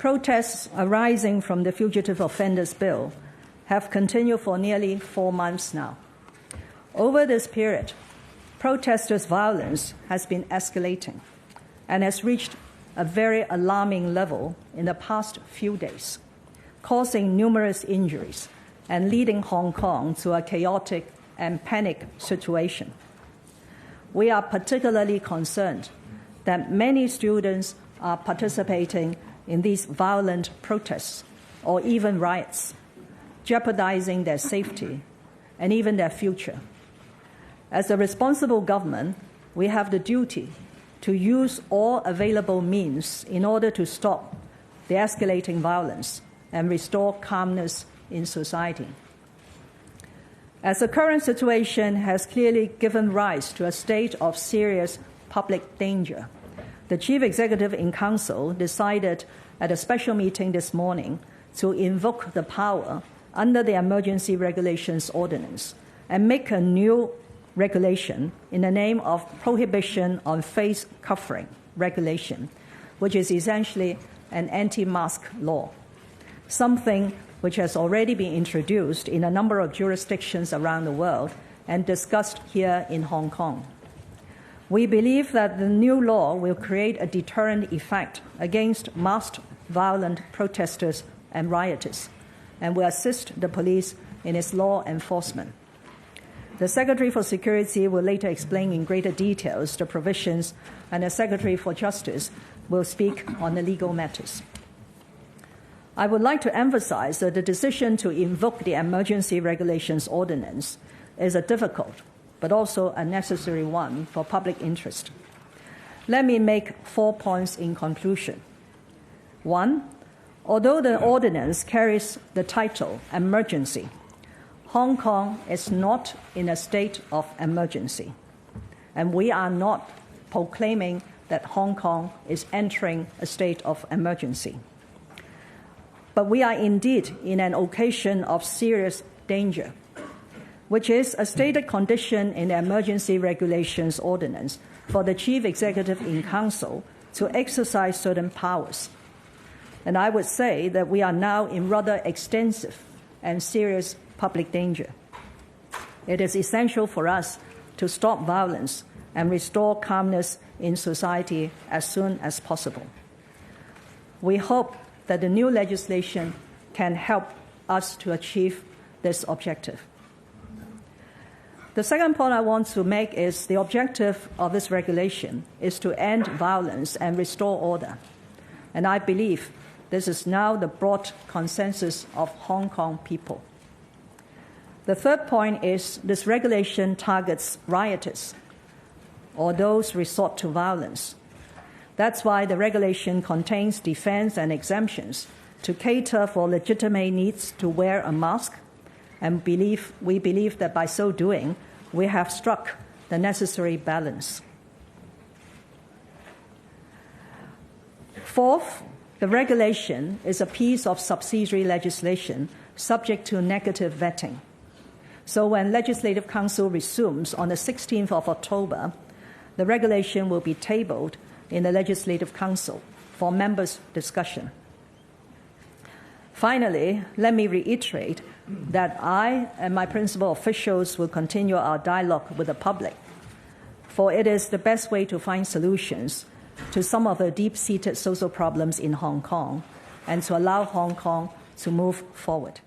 Protests arising from the Fugitive Offenders Bill have continued for nearly 4 months now. Over this period, protesters' violence has been escalating and has reached a very alarming level in the past few days, causing numerous injuries and leading Hong Kong to a chaotic and panic situation. We are particularly concerned that many students are participating in these violent protests or even riots, jeopardizing their safety and even their future. As a responsible government, we have the duty to use all available means in order to stop the escalating violence and restore calmness in society. As the current situation has clearly given rise to a state of serious public danger, the Chief Executive in Council decided at a special meeting this morning to invoke the power under the Emergency Regulations Ordinance and make a new regulation in the name of Prohibition on Face Covering Regulation, which is essentially an anti-mask law, something which has already been introduced in a number of jurisdictions around the world and discussed here in Hong Kong. We believe that the new law will create a deterrent effect against masked violent protesters and rioters and will assist the police in its law enforcement. The Secretary for Security will later explain in greater details the provisions, and the Secretary for Justice will speak on the legal matters. I would like to emphasize that the decision to invoke the Emergency Regulations Ordinance is a difficult but also a necessary one for public interest. Let me make 4 points in conclusion. 1, although the ordinance carries the title emergency, Hong Kong is not in a state of emergency, and we are not proclaiming that Hong Kong is entering a state of emergency. But we are indeed in an occasion of serious danger, which is a stated condition in the Emergency Regulations Ordinance for the Chief Executive in Council to exercise certain powers. And I would say that we are now in rather extensive and serious public danger. It is essential for us to stop violence and restore calmness in society as soon as possible. We hope that the new legislation can help us to achieve this objective. The second point I want to make is the objective of this regulation is to end violence and restore order. And I believe this is now the broad consensus of Hong Kong people. The third point is this regulation targets rioters or those resort to violence. That's why the regulation contains defense and exemptions to cater for legitimate needs to wear a mask, and we believe that by so doing, we have struck the necessary balance. Fourth, the regulation is a piece of subsidiary legislation subject to negative vetting. So when Legislative Council resumes on the 16th of October, the regulation will be tabled in the Legislative Council for members' discussion. Finally, let me reiterate that I and my principal officials will continue our dialogue with the public, for it is the best way to find solutions to some of the deep-seated social problems in Hong Kong and to allow Hong Kong to move forward.